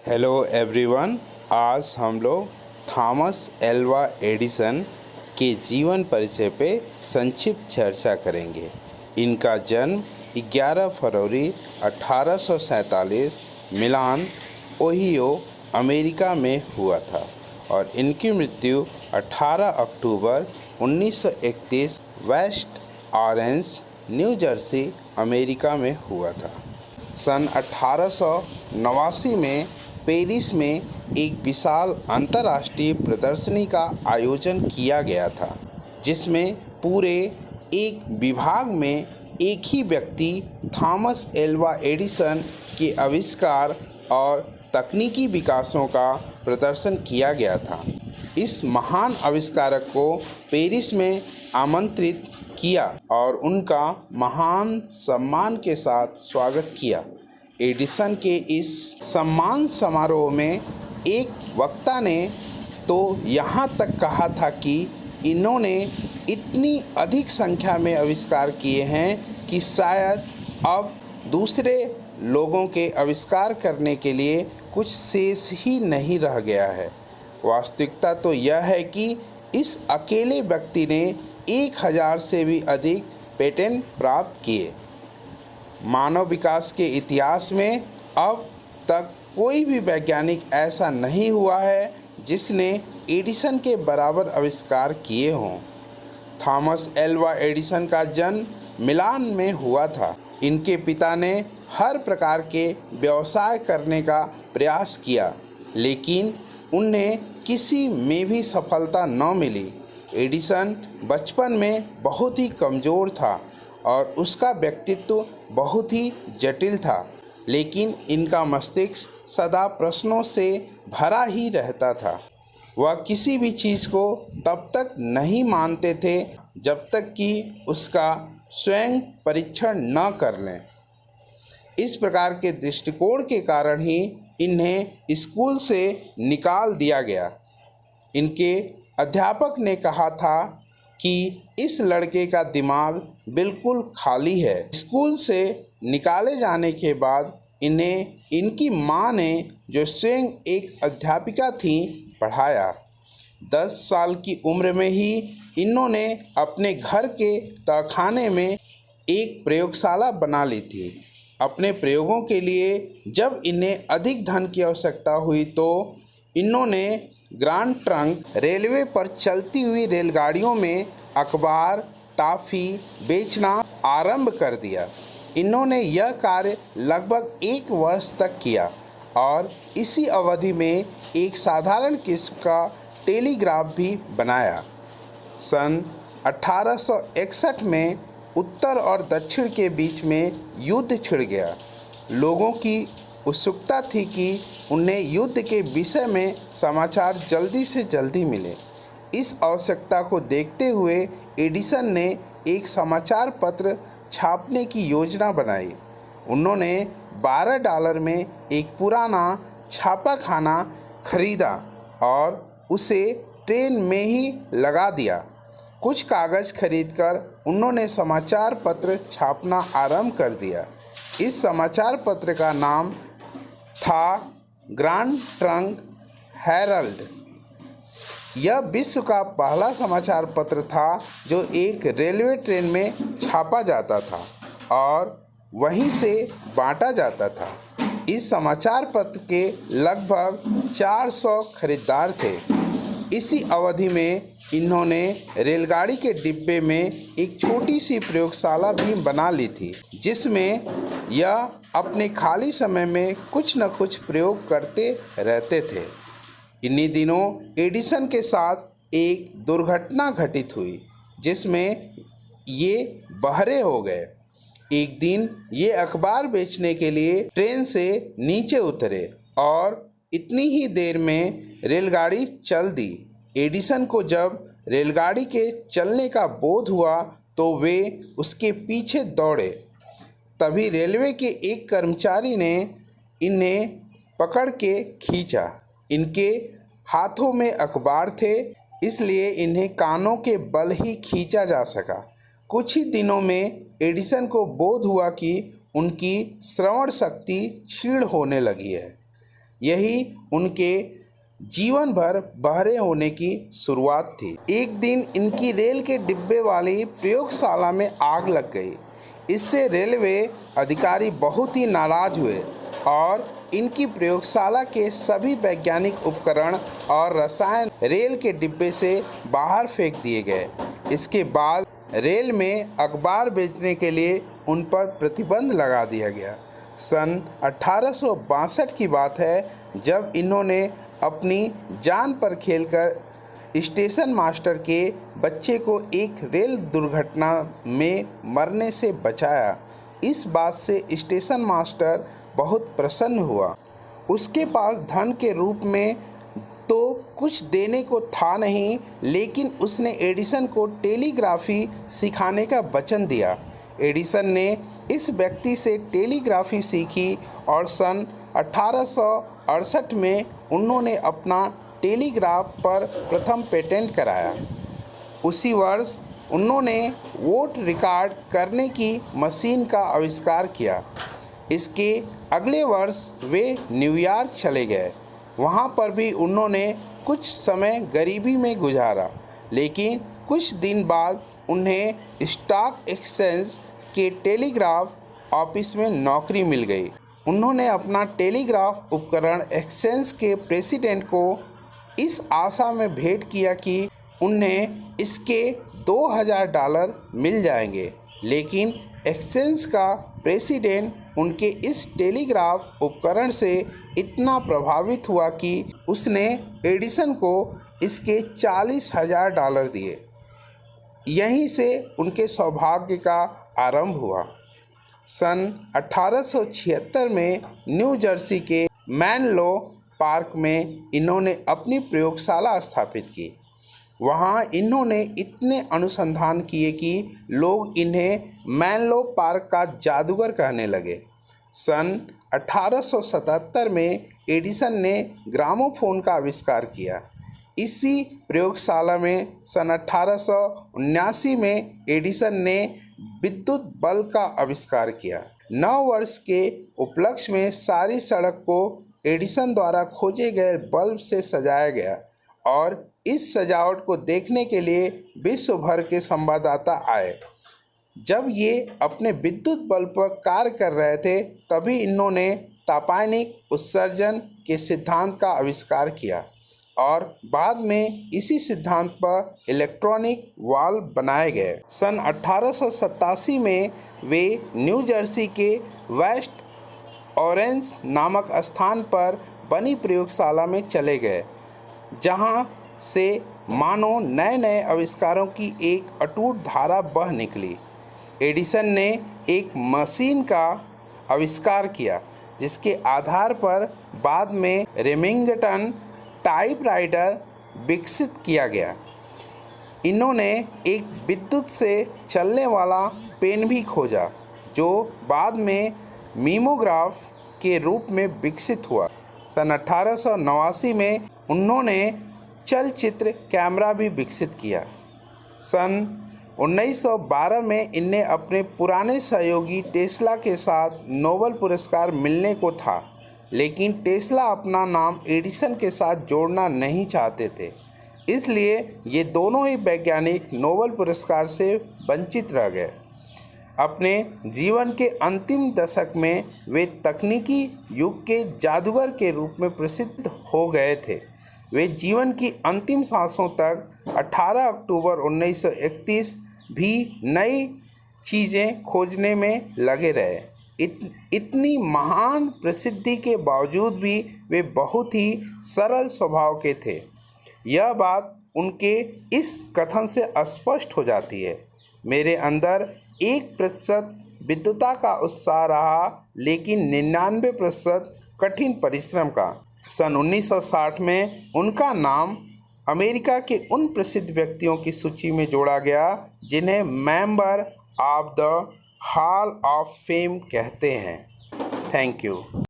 Hello everyone. आज हम लोग थॉमस एल्वा एडिसन के जीवन परिचय पे संक्षिप्त चर्चा करेंगे। इनका जन्म 11 फरवरी 1847 मिलान, ओहियो, अमेरिका में हुआ था और इनकी मृत्यु 18 अक्टूबर 1931 West Orange, New Jersey, America में हुआ था। सन 1889 में पेरिस में एक विशाल अंतर्राष्ट्रीय प्रदर्शनी का आयोजन किया गया था, जिसमें पूरे एक विभाग में एक ही व्यक्ति थॉमस एल्वा एडिसन के आविष्कार और तकनीकी विकासों का प्रदर्शन किया गया था। इस महान आविष्कारक को पेरिस में आमंत्रित किया और उनका महान सम्मान के साथ स्वागत किया। एडिसन के इस सम्मान समारोह में एक वक्ता ने तो यहाँ तक कहा था कि इन्होंने इतनी अधिक संख्या में आविष्कार किए हैं कि शायद अब दूसरे लोगों के आविष्कार करने के लिए कुछ शेष ही नहीं रह गया है। वास्तविकता तो यह है कि इस अकेले व्यक्ति ने 1000 से भी अधिक पेटेंट प्राप्त किए। मानव विकास के इतिहास में अब तक कोई भी वैज्ञानिक ऐसा नहीं हुआ है जिसने एडिसन के बराबर आविष्कार किए हों। थॉमस एल्वा एडिसन का जन्म मिलान में हुआ था। इनके पिता ने हर प्रकार के व्यवसाय करने का प्रयास किया, लेकिन उन्हें किसी में भी सफलता न मिली। एडिसन बचपन में बहुत ही कमज़ोर था और उसका व्यक्तित्व बहुत ही जटिल था, लेकिन इनका मस्तिष्क सदा प्रश्नों से भरा ही रहता था। वह किसी भी चीज़ को तब तक नहीं मानते थे जब तक कि उसका स्वयं परीक्षण न कर लें। इस प्रकार के दृष्टिकोण के कारण ही इन्हें स्कूल से निकाल दिया गया। इनके अध्यापक ने कहा था कि इस लड़के का दिमाग बिल्कुल खाली है। स्कूल से निकाले जाने के बाद इन्हें इनकी मां ने, जो स्वयं एक अध्यापिका थी, पढ़ाया। 10 साल की उम्र में ही इन्होंने अपने घर के तहखाने में एक प्रयोगशाला बना ली थी। अपने प्रयोगों के लिए जब इन्हें अधिक धन की आवश्यकता हुई तो इन्होंने ग्रांड ट्रंक रेलवे पर चलती हुई रेलगाड़ियों में अखबार, टॉफ़ी बेचना आरंभ कर दिया। इन्होंने यह कार्य लगभग 1 वर्ष तक किया और इसी अवधि में एक साधारण किस्म का टेलीग्राफ भी बनाया। सन 1861 में उत्तर और दक्षिण के बीच में युद्ध छिड़ गया। लोगों की उत्सुकता थी कि उन्हें युद्ध के विषय में समाचार जल्दी से जल्दी मिले। इस आवश्यकता को देखते हुए एडिसन ने एक समाचार पत्र छापने की योजना बनाई। उन्होंने $12 में एक पुराना छापाखाना खरीदा और उसे ट्रेन में ही लगा दिया। कुछ कागज़ खरीदकर उन्होंने समाचार पत्र छापना आरंभ कर दिया। इस समाचार पत्र का नाम था ग्रांड ट्रंक हेरल्ड। यह विश्व का पहला समाचार पत्र था जो एक रेलवे ट्रेन में छापा जाता था और वहीं से बांटा जाता था। इस समाचार पत्र के लगभग 400 खरीदार थे। इसी अवधि में इन्होंने रेलगाड़ी के डिब्बे में एक छोटी सी प्रयोगशाला भी बना ली थी, जिसमें यह अपने खाली समय में कुछ न कुछ प्रयोग करते रहते थे। इन्हीं दिनों एडिसन के साथ एक दुर्घटना घटित हुई, जिसमें ये बहरे हो गए। एक दिन ये अखबार बेचने के लिए ट्रेन से नीचे उतरे और इतनी ही देर में रेलगाड़ी चल दी। एडिसन को जब रेलगाड़ी के चलने का बोध हुआ तो वे उसके पीछे दौड़े। तभी रेलवे के एक कर्मचारी ने इन्हें पकड़ के खींचा। इनके हाथों में अखबार थे, इसलिए इन्हें कानों के बल ही खींचा जा सका। कुछ ही दिनों में एडिसन को बोध हुआ कि उनकी श्रवण शक्ति क्षीण होने लगी है। यही उनके जीवन भर बहरे होने की शुरुआत थी। एक दिन इनकी रेल के डिब्बे वाली प्रयोगशाला में आग लग गई। इससे रेलवे अधिकारी बहुत ही नाराज हुए और इनकी प्रयोगशाला के सभी वैज्ञानिक उपकरण और रसायन रेल के डिब्बे से बाहर फेंक दिए गए। इसके बाद रेल में अखबार बेचने के लिए उन पर प्रतिबंध लगा दिया गया। सन 1862 की बात है जब इन्होंने अपनी जान पर खेलकर स्टेशन मास्टर के बच्चे को एक रेल दुर्घटना में मरने से बचाया। इस बात से स्टेशन मास्टर बहुत प्रसन्न हुआ। उसके पास धन के रूप में तो कुछ देने को था नहीं, लेकिन उसने एडिसन को टेलीग्राफी सिखाने का वचन दिया। एडिसन ने इस व्यक्ति से टेलीग्राफी सीखी और सन 1868 में उन्होंने अपना टेलीग्राफ पर प्रथम पेटेंट कराया। उसी वर्ष उन्होंने वोट रिकॉर्ड करने की मशीन का आविष्कार किया। इसके अगले वर्ष वे न्यूयॉर्क चले गए। वहाँ पर भी उन्होंने कुछ समय गरीबी में गुजारा, लेकिन कुछ दिन बाद उन्हें स्टॉक एक्सचेंज के टेलीग्राफ ऑफिस में नौकरी मिल गई। उन्होंने अपना टेलीग्राफ उपकरण एक्सचेंज के प्रेसिडेंट को इस आशा में भेंट किया कि उन्हें इसके $2000 मिल जाएंगे, लेकिन एक्सचेंज का प्रेसिडेंट उनके इस टेलीग्राफ उपकरण से इतना प्रभावित हुआ कि उसने एडिसन को इसके $40,000 दिए। यहीं से उनके सौभाग्य का आरंभ हुआ। सन 1876 में न्यू जर्सी के मैनलो पार्क में इन्होंने अपनी प्रयोगशाला स्थापित की। वहाँ इन्होंने इतने अनुसंधान किए कि लोग इन्हें मैनलो पार्क का जादूगर कहने लगे। सन 1877 में एडिसन ने ग्रामोफोन का आविष्कार किया। इसी प्रयोगशाला में सन 1879 में एडिसन ने विद्युत बल्ब का आविष्कार किया। 9 वर्ष के उपलक्ष्य में सारी सड़क को एडिसन द्वारा खोजे गए बल्ब से सजाया गया और इस सजावट को देखने के लिए विश्व भर के संवाददाता आए। जब ये अपने विद्युत बल्ब पर कार्य कर रहे थे, तभी इन्होंने तापायनिक उत्सर्जन के सिद्धांत का आविष्कार किया और बाद में इसी सिद्धांत पर इलेक्ट्रॉनिक वाल्व बनाए गए। सन 1887 में वे न्यू जर्सी के वेस्ट ऑरेंज नामक स्थान पर बनी प्रयोगशाला में चले गए, जहां से मानो नए नए आविष्कारों की एक अटूट धारा बह निकली। एडिसन ने एक मशीन का आविष्कार किया, जिसके आधार पर बाद में रेमिंगटन टाइपराइटर विकसित किया गया। इन्होंने एक विद्युत से चलने वाला पेन भी खोजा, जो बाद में मीमोग्राफ के रूप में विकसित हुआ। सन 1889 में उन्होंने चलचित्र कैमरा भी विकसित किया। सन 1912 में इन्हें अपने पुराने सहयोगी टेस्ला के साथ नोबेल पुरस्कार मिलने को था, लेकिन टेस्ला अपना नाम एडिसन के साथ जोड़ना नहीं चाहते थे। इसलिए ये दोनों ही वैज्ञानिक नोबेल पुरस्कार से वंचित रह गए। अपने जीवन के अंतिम दशक में वे तकनीकी युग के जादूगर के रूप में प्रसिद्ध हो गए थे। वे जीवन की अंतिम सांसों तक 18 अक्टूबर 1931 भी नई चीज़ें खोजने में लगे रहे। इतनी महान प्रसिद्धि के बावजूद भी वे बहुत ही सरल स्वभाव के थे। यह बात उनके इस कथन से स्पष्ट हो जाती है। मेरे अंदर 1% विद्वता का उत्साह रहा, लेकिन 99% कठिन परिश्रम का। सन 1960 में उनका नाम अमेरिका के उन प्रसिद्ध व्यक्तियों की सूची में जोड़ा गया जिन्हें member of the hall of fame कहते हैं। Thank you.